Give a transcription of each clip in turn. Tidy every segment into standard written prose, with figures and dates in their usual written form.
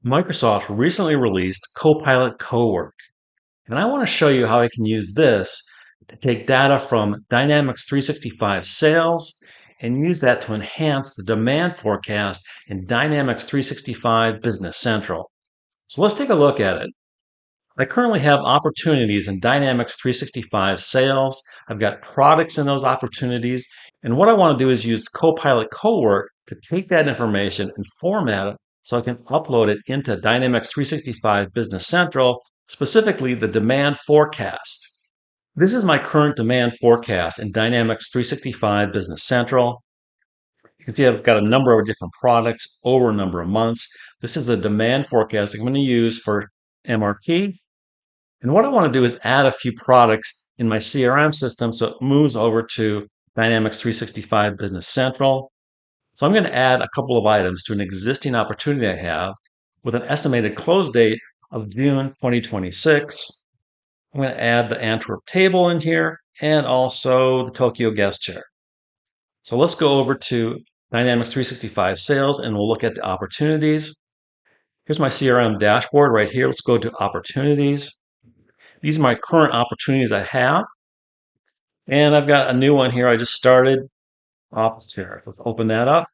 Microsoft recently released Copilot Cowork, and I want to show you how I can use this to take data from Dynamics 365 sales and use that to enhance the demand forecast in Dynamics 365 Business Central. So let's take a look at it. I currently have opportunities in Dynamics 365 sales. I've got products in those opportunities. And what I want to do is use Copilot Cowork to take that information and format it so I can upload it into Dynamics 365 Business Central, specifically the demand forecast. This is my current demand forecast in Dynamics 365 Business Central. You can see I've got a number of different products over a number of months. This is the demand forecast I'm going to use for MRP. And what I want to do is add a few products in my CRM system so it moves over to Dynamics 365 Business Central. So I'm going to add a couple of items to an existing opportunity I have with an estimated close date of June 2026. I'm going to add the Antwerp table in here and also the Tokyo guest chair. So let's go over to Dynamics 365 sales and we'll look at the opportunities. Here's my CRM dashboard right here. Let's go to opportunities. These are my current opportunities I have. And I've got a new one here I just started, office chair. Let's open that up.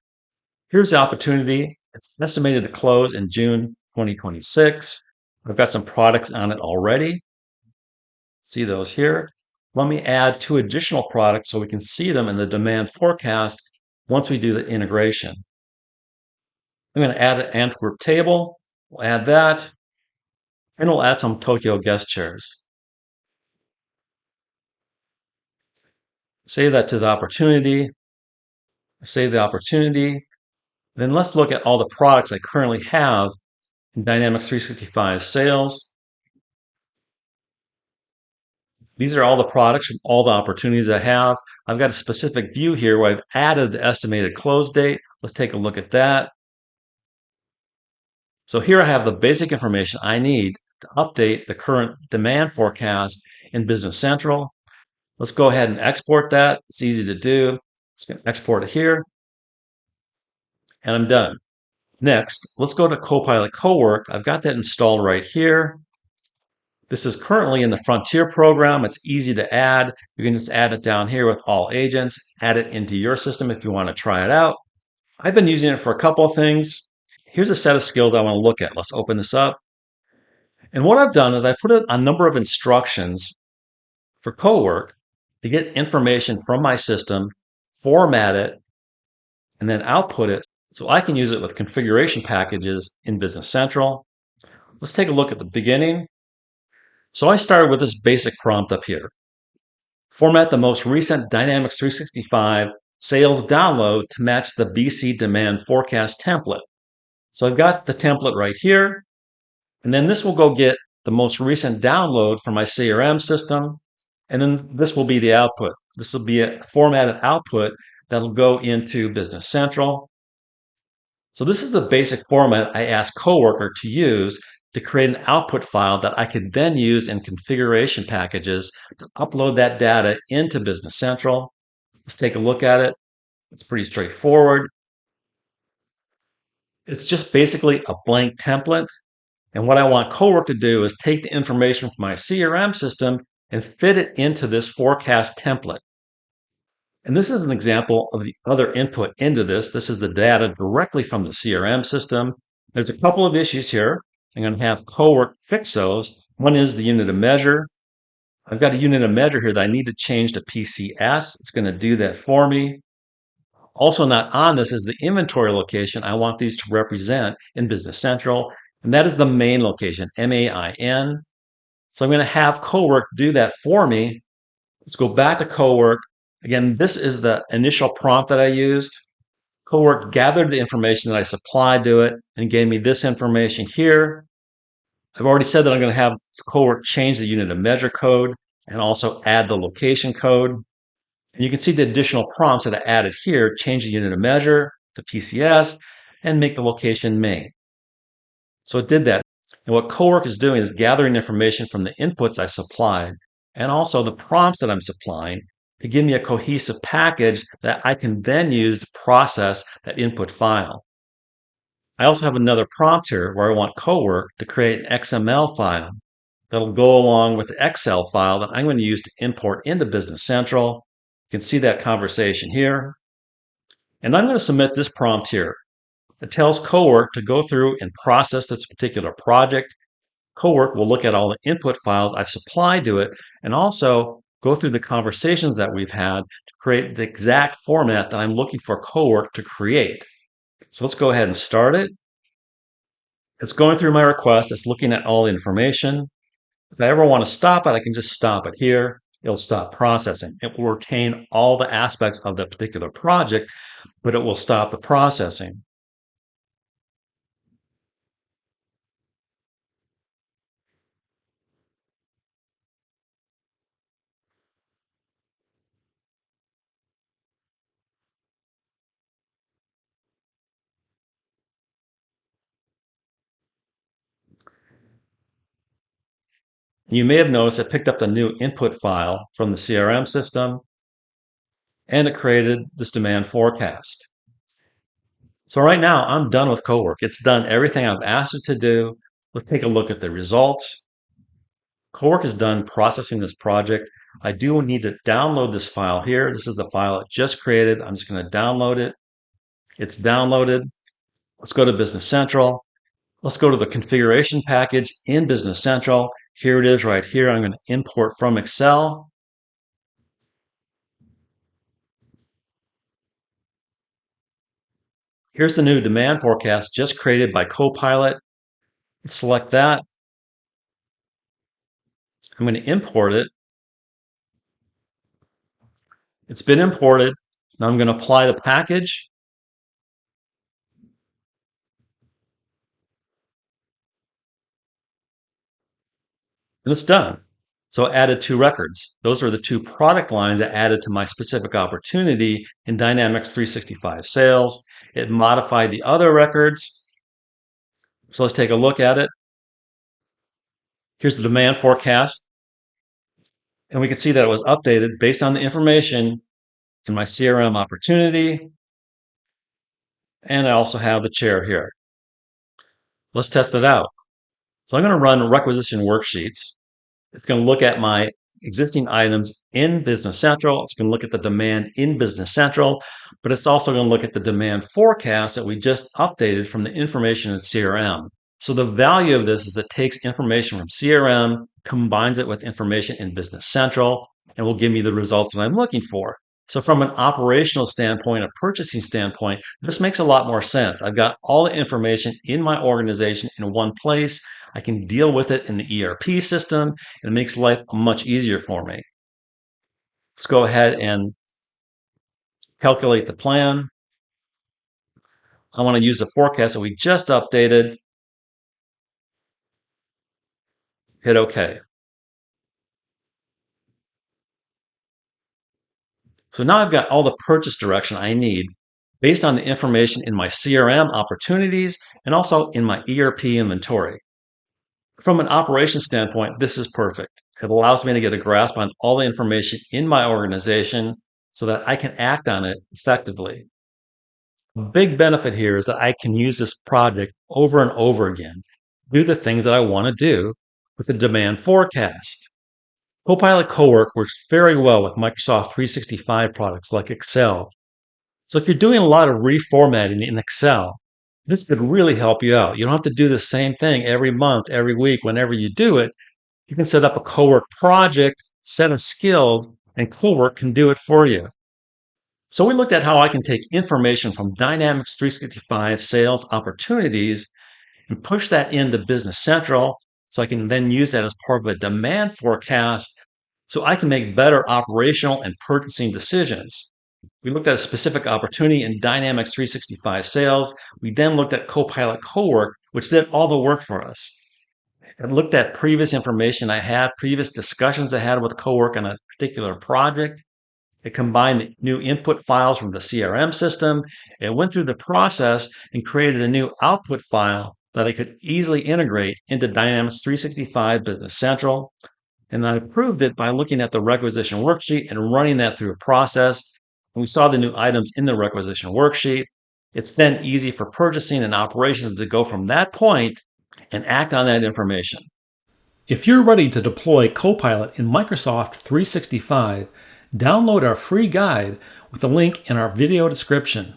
Here's the opportunity. It's estimated to close in June 2026. I've got some products on it already. See those here. Let me add two additional products so we can see them in the demand forecast once we do the integration. I'm going to add an Antwerp table. We'll add that. And we'll add some Tokyo guest chairs. Save that to the opportunity. Save the opportunity. Then let's look at all the products I currently have in Dynamics 365 sales. These are all the products from all the opportunities I have. I've got a specific view here where I've added the estimated close date. Let's take a look at that. So here I have the basic information I need to update the current demand forecast in Business Central. Let's go ahead and export that. It's easy to do. Just going to export it here. And I'm done. Next, let's go to Copilot Cowork. I've got that installed right here. This is currently in the Frontier program. It's easy to add. You can just add it down here with all agents, add it into your system if you want to try it out. I've been using it for a couple of things. Here's a set of skills I want to look at. Let's open this up. And what I've done is I put a number of instructions for Cowork to get information from my system, format it, and then output it so I can use it with configuration packages in Business Central. Let's take a look at the beginning. So I started with this basic prompt up here. Format the most recent Dynamics 365 sales download to match the BC demand forecast template. So I've got the template right here, and then this will go get the most recent download from my CRM system, and then this will be the output. This will be a formatted output that'll go into Business Central. So this is the basic format I asked Coworker to use to create an output file that I could then use in configuration packages to upload that data into Business Central. Let's take a look at it. It's pretty straightforward. It's just basically a blank template. And what I want Cowork to do is take the information from my CRM system and fit it into this forecast template. And this is an example of the other input into this. This is the data directly from the CRM system. There's a couple of issues here. I'm going to have Cowork fix those. One is the unit of measure. I've got a unit of measure here that I need to change to PCS. It's going to do that for me. Also not on this is the inventory location I want these to represent in Business Central, and that is the main location, MAIN. So I'm going to have Cowork do that for me. Let's go back to Cowork. Again, this is the initial prompt that I used. Cowork gathered the information that I supplied to it and gave me this information here. I've already said that I'm going to have Cowork change the unit of measure code and also add the location code. And you can see the additional prompts that I added here, change the unit of measure to PCS and make the location main. So it did that. And what Cowork is doing is gathering information from the inputs I supplied and also the prompts that I'm supplying to give me a cohesive package that I can then use to process that input file. I also have another prompt here where I want Cowork to create an XML file that'll go along with the Excel file that I'm going to use to import into Business Central. You can see that conversation here. And I'm going to submit this prompt here. It tells Cowork to go through and process this particular project. Cowork will look at all the input files I've supplied to it and also go through the conversations that we've had to create the exact format that I'm looking for Cowork to create. So let's go ahead and start it. It's going through my request. It's looking at all the information. If I ever want to stop it, I can just stop it here. It'll stop processing. It will retain all the aspects of the particular project, but it will stop the processing. You may have noticed it picked up the new input file from the CRM system and it created this demand forecast. So right now I'm done with Cowork. It's done everything I've asked it to do. Let's take a look at the results. Cowork is done processing this project. I do need to download this file here. This is the file it just created. I'm just going to download it. It's downloaded. Let's go to Business Central. Let's go to the configuration package in Business Central. Here it is right here. I'm going to import from Excel. Here's the new demand forecast just created by Copilot. Select that. I'm going to import it. It's been imported. Now I'm going to apply the package. And it's done. So I added two records. Those are the two product lines I added to my specific opportunity in Dynamics 365 Sales. It modified the other records. So let's take a look at it. Here's the demand forecast. And we can see that it was updated based on the information in my CRM opportunity. And I also have the chair here. Let's test it out. So I'm going to run requisition worksheets. It's going to look at my existing items in Business Central. It's going to look at the demand in Business Central, but it's also going to look at the demand forecast that we just updated from the information in CRM. So the value of this is it takes information from CRM, combines it with information in Business Central, and will give me the results that I'm looking for. So from an operational standpoint, a purchasing standpoint, this makes a lot more sense. I've got all the information in my organization in one place. I can deal with it in the ERP system. It makes life much easier for me. Let's go ahead and calculate the plan. I want to use the forecast that we just updated. Hit OK. So now I've got all the purchase direction I need based on the information in my CRM opportunities and also in my ERP inventory. From an operations standpoint, this is perfect. It allows me to get a grasp on all the information in my organization so that I can act on it effectively. A big benefit here is that I can use this project over and over again, do the things that I want to do with the demand forecast. Copilot Cowork works very well with Microsoft 365 products like Excel. So if you're doing a lot of reformatting in Excel, this could really help you out. You don't have to do the same thing every month, every week, whenever you do it. You can set up a Cowork project, set of skills, and Cowork can do it for you. So we looked at how I can take information from Dynamics 365 sales opportunities and push that into Business Central so I can then use that as part of a demand forecast so I can make better operational and purchasing decisions. We looked at a specific opportunity in Dynamics 365 sales. We then looked at Copilot Cowork, which did all the work for us. I looked at previous information I had, previous discussions I had with Cowork on a particular project. It combined the new input files from the CRM system. It went through the process and created a new output file that I could easily integrate into Dynamics 365 Business Central. And I proved it by looking at the requisition worksheet and running that through a process. And we saw the new items in the requisition worksheet. It's then easy for purchasing and operations to go from that point and act on that information. If you're ready to deploy Copilot in Microsoft 365, download our free guide with the link in our video description.